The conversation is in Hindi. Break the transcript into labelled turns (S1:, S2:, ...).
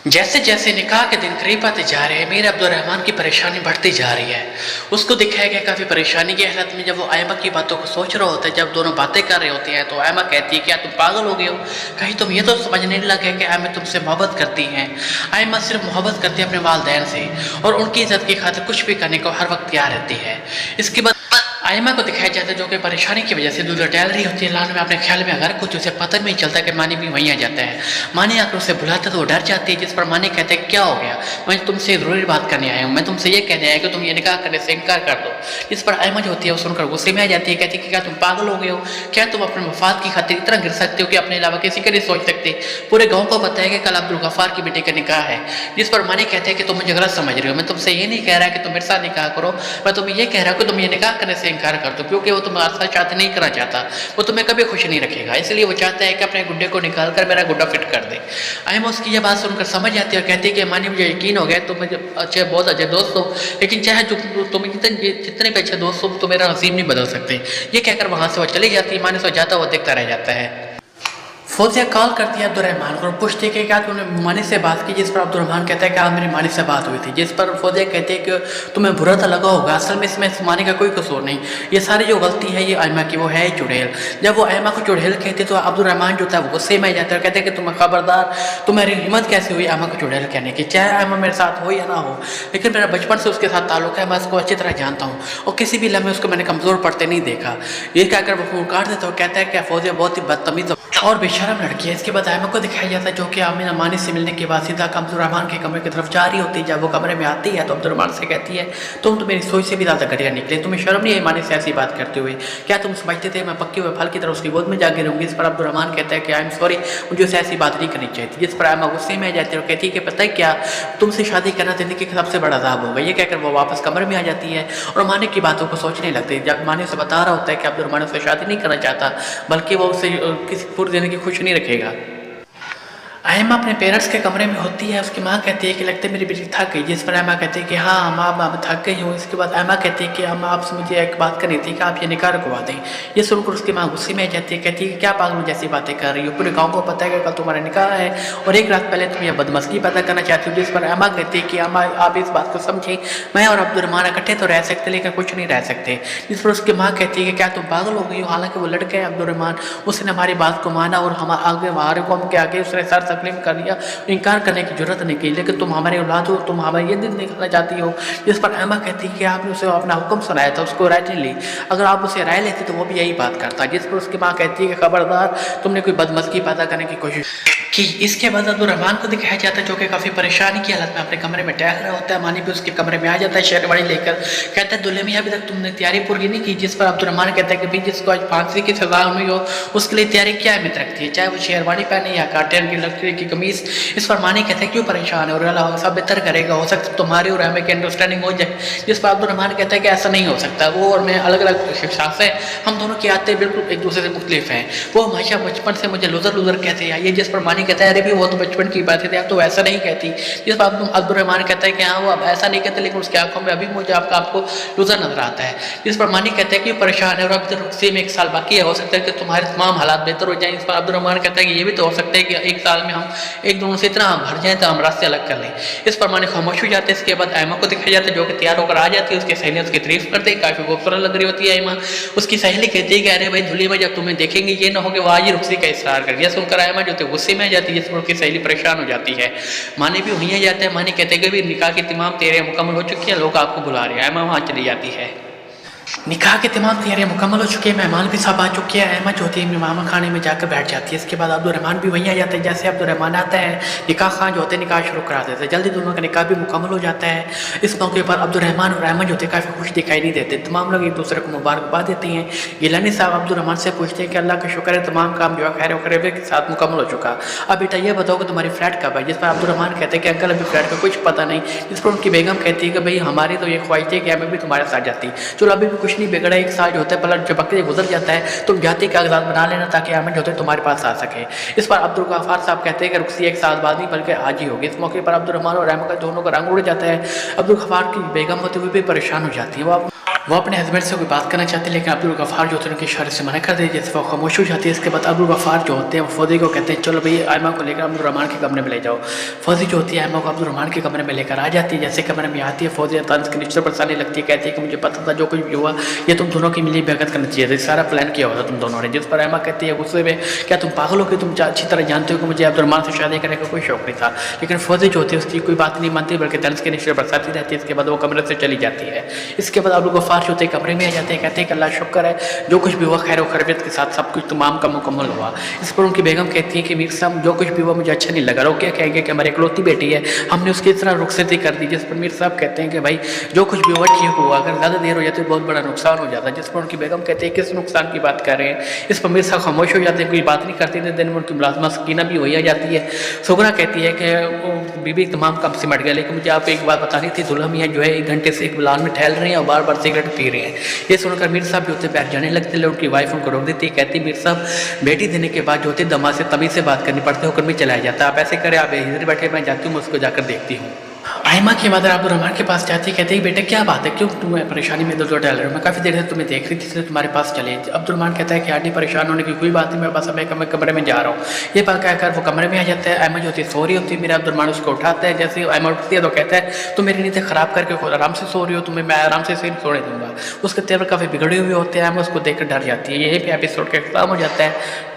S1: जैसे जैसे निकाह के दिन करीब आते जा रहे हैं, मीर अब्दुर्रहमान की परेशानी बढ़ती जा रही है। उसको दिखाया गया काफ़ी परेशानी की हालत में, जब वो आयमा की बातों को सोच रहा होता है, जब दोनों बातें कर रहे होते हैं, तो आयमा कहती है क्या तुम पागल हो गए हो? कहीं तुम ये तो समझने नहीं लगे कि आयमा तुमसे मोहब्बत करती हैं। आयमा सिर्फ मोहब्बत करती है अपने वालिदैन से, और उनकी इज्जत की खातिर कुछ भी करने को हर वक्त तैयार रहती है। इसके बाद आयमा को दिखाया जाता है जो कि परेशानी की वजह से दूर टहल रही होती है लाल में अपने ख्याल में, अगर कुछ उसे पता नहीं चलता कि मानी भी वहीं आ जाता है। मानी आकर उसे बुलाता तो वो डर जाती है, जिस पर मानी कहते हैं क्या हो गया? मैं तुमसे ज़रूरी बात करने आया हूँ, मैं तुमसे ये कहने आया कि तुम ये निकाह करने से इनकार कर दो। जिस पर आयमा जो होती है वो सुनकर गुस्से में आ जाती है, कहती है कि क्या तुम पागल हो गए हो? क्या तुम अपने मफाद की खातिर इतना गिर सकते हो कि अपने अलावा किसी का नहीं सोच सकते? पूरे गाँव को पता है कि कल अब्दुल गफ्फार की बेटे का निकाह है। जिस पर मानी कहते हैं कि तुम मुझे गलत समझ रहे हो, मैं तुमसे ये नहीं कह रहा कि तुम मेरे साथ निकाह करो, मैं तुम्हें ये कह रहा हूँ कि तुम ये निकाह करने से इनकार कर दो, क्योंकि वो तुम्हारे साथ शादी नहीं करना चाहता, वो तुम्हें कभी खुश नहीं रखेगा, इसलिए वो चाहता है कि अपने गुड्डे को निकाल कर मेरा गुड्डा फिट कर दे। आयमा उसकी यह बात सुनकर समझ जाती है और कहती है कि मानी मुझे यकीन हो गया तुम मुझे अच्छे बहुत अच्छे दोस्त हो, लेकिन चाहे तुम जितने भी अच्छे दोस्त हो तो मेरा नसीब नहीं बदल सकते। ये कहकर वहाँ से वो चली जाती है। मानी से जाता हुआ देखता रह जाता है। फौजिया कॉल करती है अब्दुर्रहमान को और पूछती है कि क्या तुमने मानी से बात की? जिस पर अब्दुर्रहमान कहता है कि हाँ मेरी मानी से बात हुई थी। जिस पर फौजिया कहती है कि तुम्हें बुरा तो लगा होगा, असल में इसमें मानी का कोई कसूर नहीं, ये सारी जो गलती है ये आयमा की, वो है चुड़ैल। जब वो आयमा को चुड़ैल कहती है तो अब्दुर्रहमान जो था वो गुस्से में जाता है, कहते हैं कि तुम्हें खबरदार, तुम्हारी हिम्मत कैसे हुई आयमा को चुड़ैल कहने की? चाहे आयमा मेरे साथ हो या ना हो, लेकिन मेरा बचपन से उसके साथ ताल्लुक है, मैं उसको अच्छी तरह जानता हूँ और किसी भी लम्हे उसको मैंने कमज़ोर पड़ते नहीं देखा। ये कहकर वो फोन काट देता है और कहता है कि फौजिया बहुत ही बदतमीज और बेशरम लड़की है। इसके बाद आयमा को दिखाया जाता है जो कि आमिना मानी से मिलने के बाद सीधा अब्दुर्रहमान के कमरे की तरफ जा रही होती है। जब वो कमरे में आती है तो अब्दुर्रहमान से कहती है तुम तो मेरी सोच से भी ज़्यादा घटिया निकले, तुम्हें शर्म नहीं है मानी से ऐसी बात करते हुए? क्या तुम समझते थे मैं पक्के हुए फल की तरह उसकी गोद में जाके रहूँगी? इस पर अब्दुर्रहमान कहता है कि आई एम सॉरी, मुझे उससे ऐसी बात नहीं करनी चाहिए। जिस पर आयमा गुस्से में आ जाती है और कहती है कि पता है क्या, तुमसे शादी करना ज़िंदगी का सबसे बड़ा अज़ाब होगा। ये कहकर वो वापस कमरे में आ जाती है और मानी की बातों को सोचने लगती है। जब मानी उसे बता रहा होता है कि अब्दुर्रहमान उससे शादी नहीं करना चाहता, बल्कि वो उससे किसी पूरी ज़िंदगी खुश नहीं रखेगा। आयमा अपने पेरेंट्स के कमरे में होती है। उसकी माँ कहती है कि लगता है मेरी बेटी थक गई। जिस पर आयमा कहती है कि हाँ माँ मैं थक गई हूँ। इसके बाद आयमा कहती है कि हम आपसे मुझे एक बात करनी थी कि आप ये निकाह रुकवा दें। ये सुनकर उसकी माँ गुस्से में आ जाती है, कहती है कि क्या पागल जैसी बातें कर रही हो, पूरे गाँव को पता है कि कल तुम्हारा निकाह है और एक रात पहले तुम यह बदमस्ती पैदा करना चाहती हो। जिस पर आयमा कहती है कि अम्मा आप इस बात को समझें, मैं और अब्दुर्रहमान इकट्ठे तो रह सकते लेकिन कुछ नहीं रह सकते। जिस पर उसकी माँ कहती है कि क्या तुम पागल हो गई हो? हालांकि वो लड़के हैं अब्दुर्रहमान, उसने हमारी बात को माना और हमारे कौम के आगे उसने सर तस्लीम कर दिया, इनकार करने की जरूरत नहीं की, लेकिन तुम हमारे औलाद हो, तुम हमारे ये दिन निकालना चाहती हो। जिस पर अम्मा कहती है कि आपने उसे अपना हुक्म सुनाया था, उसको राय नहीं ली, अगर आप उसे राय लेते तो वो भी यही बात करता। जिस पर उसकी माँ कहती है कि खबरदार तुमने कोई बदमस्ती पैदा करने की कोशिश की। इसके बाद अब्दुर्रहमान को दिखाया जाता है जो कि काफ़ी परेशानी की हालत में अपने कमरे में टहल रहा होता है। मानी भी उसके कमरे में आ जाता है शेरवानी लेकर, कहता है दुल्हे मियाँ अभी तक तुमने तैयारी पूरी नहीं की। जिस पर अब्दुर्रहमान कहता है कि भाई जिसको आज फांसी की सजा हुई हो उसके लिए तैयारी क्या अहमियत रखती है, चाहे वो शेरवानी पहने या काटन की लकड़ी की कमीज। इस पर मानी कहते हैं क्यों परेशान है और अल्लाह सब बेहतर करेगा, हो सकता है तुम्हारी और हमें की अंडरस्टैंडिंग हो जाए। जिस पर अब्दुर्रहमान कहता है कि ऐसा नहीं हो सकता, वो और मैं अलग अलग शिक्षा से, हम दोनों की आदतें बिल्कुल एक दूसरे से मुख्तलिफ हैं। वो हमेशा बचपन से मुझे लूजर लूजर कहते हैं। ये जिस पर मानी कहता है अरे भी वो तो बचपन की बात है, आप तो ऐसा नहीं कहती। जिस पर अब्दुर्रहमान कहता है कि हाँ वो अब ऐसा नहीं कहते, लेकिन उसकी आंखों में अभी मुझे आपको लूजर नजर आता है। जिस पर मानी कहता है कि परेशान है और अब रुखसे में 1 साल बाकी है, हो सकता है कि तुम्हारे तमाम हालात बेहतर हो जाए। इस पर अब्दुर्रहमान कहता है कि ये भी तो हो सकता है कि 1 साल में हम एक दोनों से इतना भर जाए तो हम रास्ते अलग कर लें। इस पर मानी खामोश हो जाते हैं। इसके बाद आयमा को दिखाया जाता है जो कि तैयार होकर आ जाती है। उसकी सहेली उसकी तारीफ करते हैं, काफी खूबसूरत लग रही होती है आयमा। उसकी सहेली कहती है कि अरे भाई धुली में जब तुम्हें देखेंगे ये ना हो कि वो आज ही रुखसी का इसरार कर। यह सुनकर आयमा जो गुस्से में आ जाती है, जिस पर उसकी सहेली परेशान हो जाती है। मानी भी वहीं आ जाते हैं। मानी कहते हैं कि निकाह की तमाम तैयारियां मुकम्मल हो चुकी है, लोग आपको बुला रहे हैं। आयमा वहाँ चली जाती है। निकाह के तमाम तैयारियां मुकम्मल हो चुकी है, मेहमान भी सब आ चुके हैं। अहमद जो होती है मेहमान खाने में जाकर बैठ जाती है। इसके बाद अब्दुर्रहमान भी वहीं आ जाते हैं। जैसे अब्दुर्रहमान आता है निकाह खान जो होते हैं निकाह शुरू करा देते हैं। जल्दी दोनों का निकाह भी मुकम्मल हो जाता है। इस मौके पर अब्दुर्रहमान और अहमद जो होते हैं काफ़ी खुश दिखाई नहीं देते। तमाम लोग एक दूसरे को मुबारकबाद देते हैं। गिलानी साहब अब्दुर्रहमान से पूछते हैं कि अल्लाह का शुक्र है तमाम काम जो है खैर वखैर के साथ मुकम्मल हो चुका। अब बेटा ये बताओ कि तुम्हारी फ्लैट कब है? जिस पर अब्दुर्रहमान कहते हैं कि अंकल अभी फ्लैट का कुछ पता नहीं। जिस पर उनकी बेगम कहती है कि भाई हमारी तो ये ख्वाहिश है कि हमें भी तुम्हारे साथ जाती, चलो अभी भी कुछ नहीं बिगड़ा, 1 साल जो होता है पलट झपकते गुजर जाता है, तुम जाति कागजात बना लेना ताकि अहमद जो होते तुम्हारे पास आ सके। इस पर अब्दुल गफ्फार साहब कहते हैं कि रुखसी 1 साल बाद नहीं बल्कि आज ही होगी। इस मौके पर अब्दुर्रहमान और अहमद का दोनों का रंग उड़ जाता है। अब्दुल गफ्फार की बेगम होते हुए भी परेशान हो जाती है। वो वो अपने हस्बैंड से कोई बात करना चाहती है, लेकिन अब्दुल गफ़ार जो होते हैं उनके इशारे से मना कर देते हैं, जैसे वो खामोश हो जाती है। इसके बाद अब्दुल गफ़ार जो होते हैं वो फौजी को कहते हैं चलो भाई आयमा को लेकर अब्दुल रहमान के कमरे में ले जाओ। फौजी जो होती है आयमा को अब्दुल रहमान के कमरे में लेकर आ जाती है। जैसे कमरे में आती है फौजी तंज के निश्चर बरसाने लगती है, कहती है कि मुझे पता था जो कुछ भी हुआ ये तुम दोनों की मिली भगत करना चाहिए, सारा प्लान किया होता तुम दोनों ने। जिस पर आयमा कहती है गुस्से में क्या तुम पागल हो कि तुम अच्छी तरह जानते हो कि मुझे अब्दुल रहमान से शादी करने का कोई शौक नहीं था। लेकिन फौजी जो होती है उसकी कोई बात नहीं मानती, बल्कि तंज के निश्चर बरसाती रहती है। इसके बाद वो कमरे से चली जाती है। इसके बाद अब्दुल गफ़ार जो होते हैं कमरे में आ जाते हैं, कहते हैं कि अल्लाह शुक्र है जो कुछ भी हुआ खैर व खैरियत के साथ सब कुछ तमाम का मुकम्मल हुआ। इस पर उनकी बेगम कहती है कि मीर साहब जो कुछ भी हुआ मुझे अच्छा नहीं लगा। वो क्या कहेंगे कि हमारी इकलौती बेटी है, हमने उसकी इस तरह रुखसती कर दी। जिस पर मीर साहब कहते हैं कि भाई जो कुछ भी हुआ ठीक हुआ, अगर ज़्यादा देर हो जाती तो बहुत बड़ा नुकसान हो जाता। जिस पर उनकी बेगम कहती है किस नुकसान की बात कर रहे हैं। इस पर मीर साहब खामोश हो जाते हैं, कोई बात नहीं करते थे। दिन में उनकी मुलाजमा सकीना भी वही आ जाती है। सुगरा कहती है कि वो बीबी तमाम काम सिमट गया, लेकिन मुझे आप एक बात बतानी थी, दुल्हा मियाँ जो है 1 घंटे से एक बिलान में ठहल रहे हैं और बार बार सिगरेट पी रहे हैं। ये सुनकर मीर साहब जो होते बैठ जाने लगते हैं। उनकी वाइफ उनको रोक देती है, कहती मीर साहब बेटी देने के बाद जो होते दमा से तमीज़ से बात करनी पड़ती है, होकर भी चलाया जाता है। आप ऐसे करें आप इधर बैठे, मैं जाती हूँ, मैं उसको जाकर देखती हूँ। आयमा की मदर अब्दुल रहमान के पास जाती है, कहते हैं बेटा क्या बात है, क्यों तुम्हें परेशानी में इधर डाल रहे हो, मैं काफ़ी देर से तुम्हें देख रही थी इसलिए तुम्हारे पास चले। अब्दुल रहमान कहता है कि यार नहीं परेशान होने की कोई बात नहीं, मेरे पास मैं कमरे में जा रहा हूँ। ये बात कहकर वो कमरे में आ जाता है। आयमा जो होती है सो रही होती है, मेरा अब्दुल रहमान उसको उठाता है। जैसे आयमा उठती है तो कहता है तुम मेरी नींद ख़राब करके आराम से सो रही हो, तुम्हें मैं आराम से सोने दूंगा। उसके तेवर काफ़ी बिगड़े हुए होते हैं, आयमा उसको देखकर डर जाती है। यही पे एपिसोड का खत्म हो जाता है।